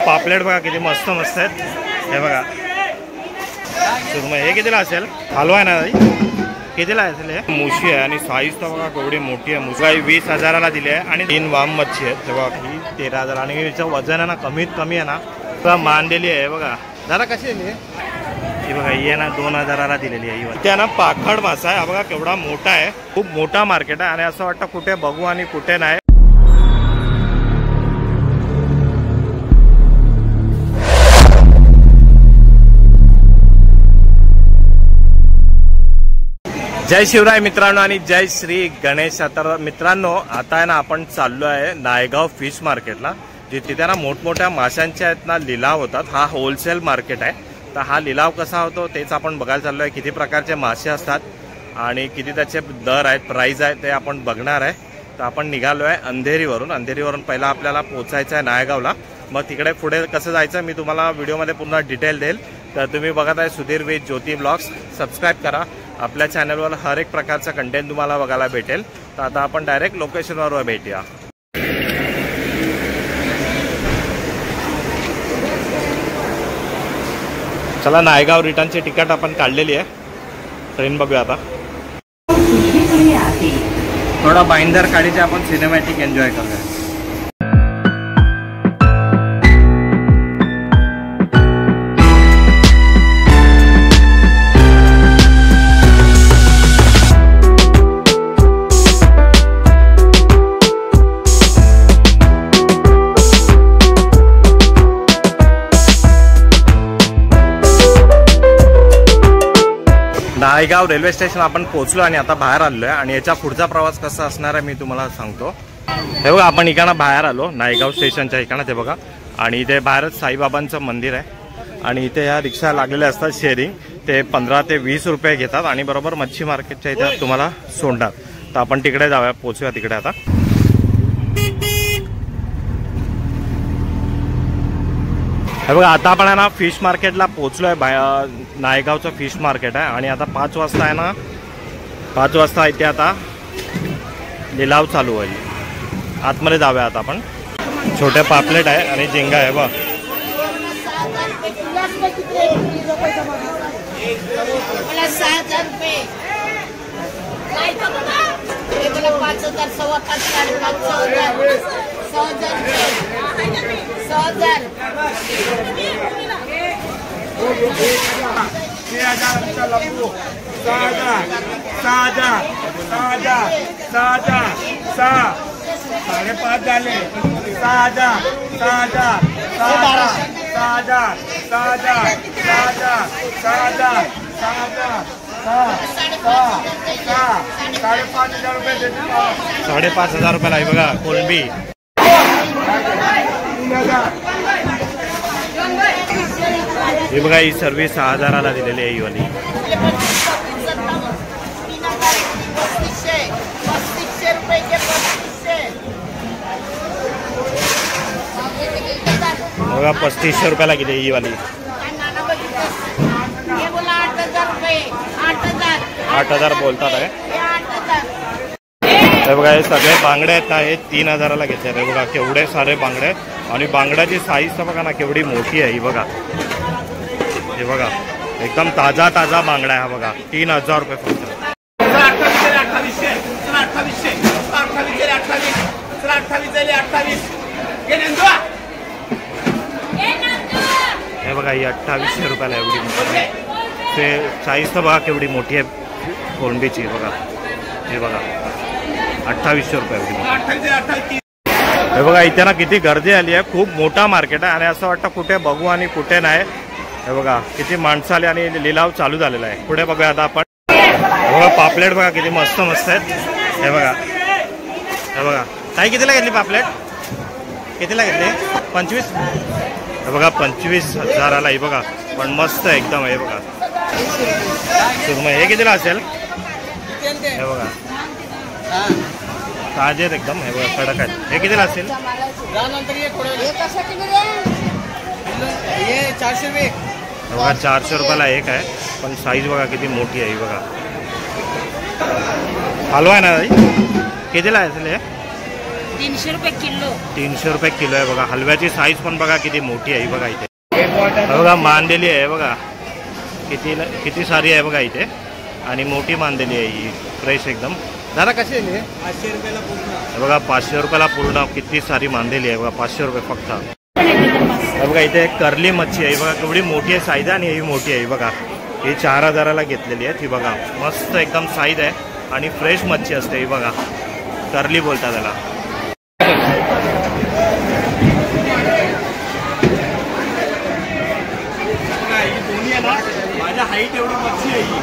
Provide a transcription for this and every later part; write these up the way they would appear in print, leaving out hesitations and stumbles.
पापलेट बघा किती मस्त मस्त आहेत. हे बघा हे कितीला असेल? हलवा आहे ना कितीला असेल? हे मुशी आहे आणि साईज तर बघा केवढी मोठी आहे. मुशी 20,000ला दिली आहे आणि 3 वाम मच्छी आहेत. तेव्हा ही 13,000 आणि हिचं वजन आहे ना कमीत कमी आहे ना तर मांडलेली आहे. बघा जरा कशी आहे ही बघा ही आहे ना 2,000ला दिलेली आहे. इथे ना पाखड मासा आहे. हा बघा केवढा मोठा आहे. खूप मोठा मार्केट आहे आणि असं वाटतं कुठे बघू आणि कुठे नाही. जय शिवराय मित्रांनो आणि जय श्री गणेश. तर मित्रांनो आता आहे ना आपण चाललो आहे नायगाव फिश मार्केटला. तिथे ना मोठमोठ्या माशांचे आहेत ना लिलाव होतात. हा होलसेल मार्केट आहे. तर हा लिलाव कसा होतो तेच आपण बघायला चाललो आहे. किती प्रकारचे मासे असतात आणि किती त्याचे दर आहेत प्राईज आहे ते आपण बघणार आहे. तर आपण निघालो आहे अंधेरीवरून पहिला आपल्याला पोचायचं आहे नायगावला. मग तिकडे पुढे कसं जायचं मी तुम्हाला व्हिडिओमध्ये पुन्हा डिटेल देईल. तर तुम्ही बघत आहे Sudhir with Jyoti blogs. Subscribe करा. आपल्या चॅनलवर हर एक प्रकारचा कंटेंट तुम्हाला बघायला भेटेल. तर आता आपण डायरेक्ट लोकेशनवर भेटूया. चला नायगाव रिटर्नची तिकीट आपण काढलेली आहे. ट्रेन बघूया आता. थोडा बाइंदर काढीचे आपण सिनेमॅटिक एन्जॉय करूया. नायगाव रेल्वे स्टेशन आपण पोहोचलो आणि आता बाहेर आलो आहे. आणि याचा पुढचा प्रवास कसा असणार आहे मी तुम्हाला सांगतो. हे बघा आपण इकडनं बाहेर आलो नायगाव स्टेशनच्या इकडनं. ते बघा आणि इथे बाहेरच साईबाबांचं मंदिर आहे. आणि इथे ह्या रिक्षा लागलेल्या असतात शेअरिंग. ते 15 ते 20 रुपये घेतात आणि बरोबर मच्छी मार्केटच्या इथे तुम्हाला सोडणार. तर आपण तिकडे जाऊया पोहोचूया तिकडे आता. हे बघा आता आपण आहे ना फिश मार्केटला पोहोचलो आहे. नायगावचं फिश मार्केट आहे आणि आता 5 वाजता आहे ना 5 वाजता इथे आता लिलाव चालू होईल. आतमध्ये जाऊया आता आपण. छोटे पापलेट आहे आणि झिंगा आहे बघ. साडेपाच झाले. 6,000 6,000 6,000 5,000 रुपये. 5,500 रुपयाला आहे बघा कोलंबी. हे बघा ही सर्व्हिस 6,000ला दिलेली आहे. ही वाली बघा 3,500 रुपयाला गेली ही वाली. 8,000 बोलतात आहे. हे बघा हे सगळे बांगडे आहेत ना हे 3,000ला घेतले. हे बघा केवढे सारे बांगडे आणि बांगड्याची साईज तर बघा ना केवढी मोठी आहे. ही बघा हे बघा एकदम ताजा बांगडा आहे. हा बघा 3,000 रुपये फक्त. हे बघा ही 2,800 रुपयाला एवढी मोठी. ते साईज तर बघा केवढी मोठी आहे कोलंबीची. बघा हे बघा 2,800 रुपये एवढी. हे बघा इथे ना किती गर्दी आली आहे. खूप मोठा मार्केट आहे आणि असं वाटतं कुठे बघू आणि कुठे नाही. हे बघा किती माणसं आली आणि लिलाव चालू झालेला आहे. पुढे बघूया आता आपण. हे बघा पापलेट बघा किती मस्त आहेत. हे बघा ताई कितीला घेतली पापलेट? कितीला घेतली? 25. हे बघा 25,000ला. ही बघा पण मस्त एकदम. हे बघा सुरमई हे कितीला असेल? हे बघा ताजे एकदम. हे बघा कडक आहेत. हे कितीला असेल? 400 रुपयाला एक आहे पण साईज बघा किती मोठी आहे. बघा हलवा आहे ना ताई? कितीला आहे असेल हे? 300 रुपये किलो. 300 रुपये किलो आहे बघा. हलव्याची साईज पण बघा किती मोठी आहे बघा इथे. बघा मांदेली आहे बघा, किती सारी आहे बघा इथे. आणि मोठी मांदेली आहे ही, फ्रेश एकदम. दादा कशी आहे? 500 रुपयाला पूर्ण. बघा 500 रुपयाला पूर्ण. किती सारी मांदेली आहे बघा, 500 रुपये फक्त. बघा इथे कर्ली मच्छी आहे बघा, केवढी मोठी आहे साईज आणि ही मोठी आहे बघा. ही 4000ला घेतलेली आहे ती बघा. मस्त एकदम साईज आहे आणि फ्रेश मच्छी असते ही बघा. कर्ली बोलतात त्याला. दोन्ही आहे ना माझ्या हाईट एवढी मच्छी आहे ही.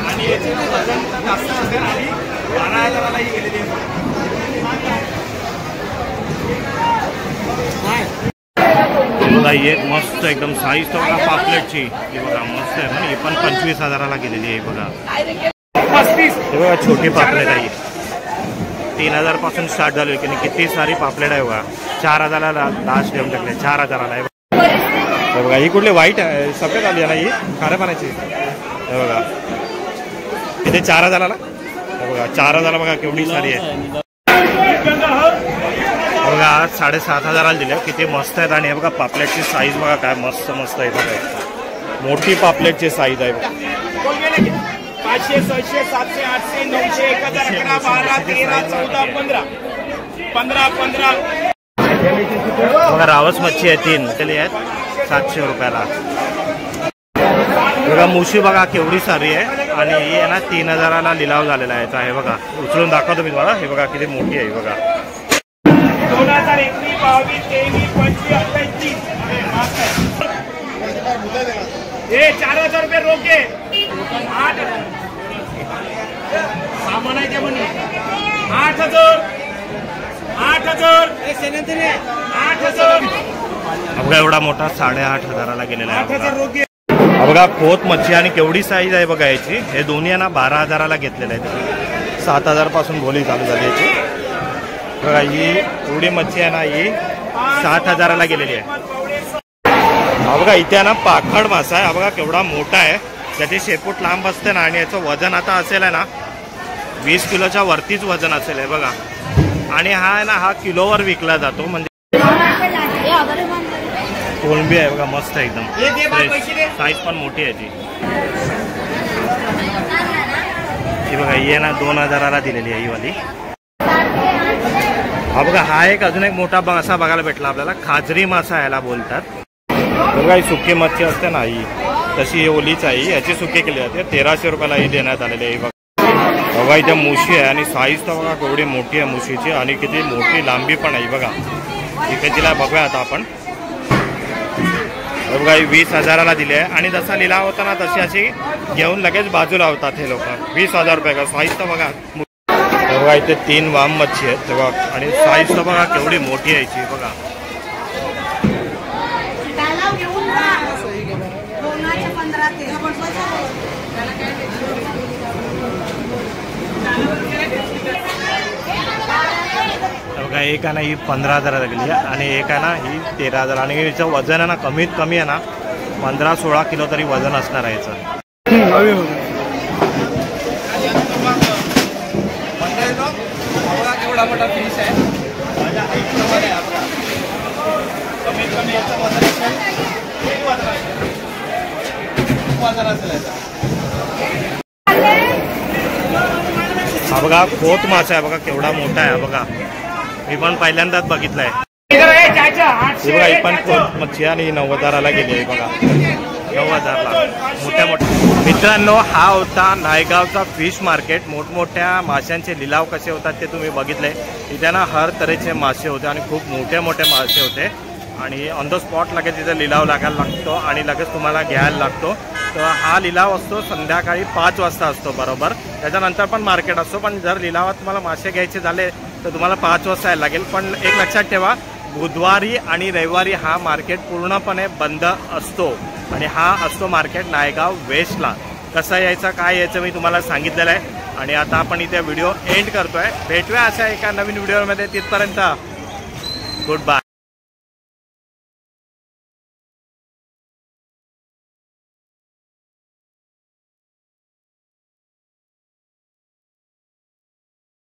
आणि याचे वजन जास्त असेल आणि 12,000लाही गेलेली आहे. बघा ही एक मस्त एकदम साईज तर बघा पापलेटची. ही बघा मस्त आहे ना. ही पण 25,000ला गेलेली आहे बघा. हे बघा छोटी पापलेट आहे. 3000 पासून स्टार्ट झाली की नाही. किती सारी पापलेट आहे बघा. 4000ला लास्ट देऊन टाकले. 4000ला आहे बघा. ही कुठली व्हाईट आहे सफेद आली आहे ना ही खाऱ्या पाण्याची. हे बघा किती 4000ला. हे बघा 4000ला बघा केवढी सारी आहे बघा. आज 7500ला दिल्या. किती मस्त आहेत. आणि हे बघा पापलेटची साईज बघा काय मस्त मस्त आहे बघा. मोठी पापलेटची साईज आहे बघा. 500, 600, 700, 800, 900, 1000, 11, 12, 13, 14, 15, 15. बघा रावस मच्छी आहे 3 त्याला आहेत 700 रुपयाला. बघा मुशी बघा केवढी सारी आहे. आणि ही आहे ना 3000ला लिलाव झालेला आहे. हे बघा उचलून दाखवतो मी तुम्हाला. हे बघा किती मोठी आहे बघा. 2021, 22, 23, 25, 28, 30. हे 4000 रुपये रोके. 8,000 सामान आहे त्या म्हणे. 8,000 8,000 बघा एवढा मोठा 8,500ला गेलेला आहे 8,000 रोके. बघा खोत मच्छी आणि केवढी साईज आहे बघा याची. हे दोन्ही आहे ना 12,000ला घेतलेले आहेत. 7,000 पासून बोली चालू झाली याची. बघा ही एवढी मच्छी आहे ना ही 7,000ला गेलेली आहे. हा बघा इथे आहे ना पाखड मासा आहे. हा बघा केवढा मोठा आहे. त्याची शेपूट लांब असते ना. आणि याचं वजन आता असेल आहे ना 20 किलोच्या वरतीच वजन असेल आहे बघा. आणि हा आहे ना हा किलोवर विकला जातो. म्हणजे कोळंबी आहे बघा मस्त एकदम. साईज पण मोठी आहे ती. बघा ही आहे ना 2000ला दिलेली आहे ही वाली. हा बघा हा एक अजून एक मोठा मासा बघायला भेटला आपल्याला. खाजरी मासा याला बोलतात. बघा ही सुकी मच्छी असते ना ही तशी ही ओलीच आहे. याची सुकी केली जाते. 1300 रुपयाला ही देण्यात आलेली आहे बघा. बघा इथे मुशी आहे आणि साईज तर बघा केवढी मोठी आहे मुशीची. आणि किती मोठी लांबी पण आहे बघा. इथे तिला बघूया आता आपण. बघा ही 20,000ला दिली आहे. आणि जसा लिलाव होता ना तशी अशी घेऊन लगेच बाजूला होतात हे लोक. 20,000 रुपये का साईज तर बघा. बघा इथे 3 वाम मच्छी आहेत तेव्हा. आणि साईज तर बघा केवढी मोठी आहे याची बघा. बघा एक आहे ना ही 15,000ला गेली आहे. आणि एक आहे ना ही 13,000. आणि हिचं वजन आहे ना कमीत कमी आहे ना 15-16 किलो तरी वजन असणार आहे याचं. एवढा मोठा फिश आहे. कमीत कमी याचं वजन असेल 1,000 असेल. हा बघा खोत मासा आहे बघा केवढा मोठा आहे बघा. मी पण पहिल्यांदाच बघितलाय. हे बघा ही पण खोत मच्छी आणि 90,000ला गेली आहे बघा. 9000ला मोठ्या मोठ्या. मित्रांनो हा होता नायगावचा फिश मार्केट. मोठमोठ्या माशांचे लिलाव कसे होतात ते तुम्ही बघितले. इथे ना हर तऱ्हेचे मासे होते आणि खूप मोठे मोठे मासे होते. आणि ऑन द स्पॉट लगेच इथे लिलाव लागायला लागतो आणि लगेच तुम्हाला घ्यायला लागतो. तर हा लिलाव असतो संध्याकाळी 5 वाजता असतो बरोबर. त्याच्यानंतर पण मार्केट असतो. पण जर लिलावात तुम्हाला मासे घ्यायचे झाले तर तुम्हाला 5 वाजता यायला लागेल. पण एक लक्षात ठेवा बुधवारी आणि रविवारी हा मार्केट पूर्णपणे बंद असतो. आणि हा असतो मार्केट नायगाव वेस्टला. कसं यायचं काय यायचं मी तुम्हाला सांगितलेलं आहे. आणि आता आपण इथे व्हिडिओ एंड करतोय. भेटूया अशा एका नवीन व्हिडिओमध्ये. तिथपर्यंत गुड बाय.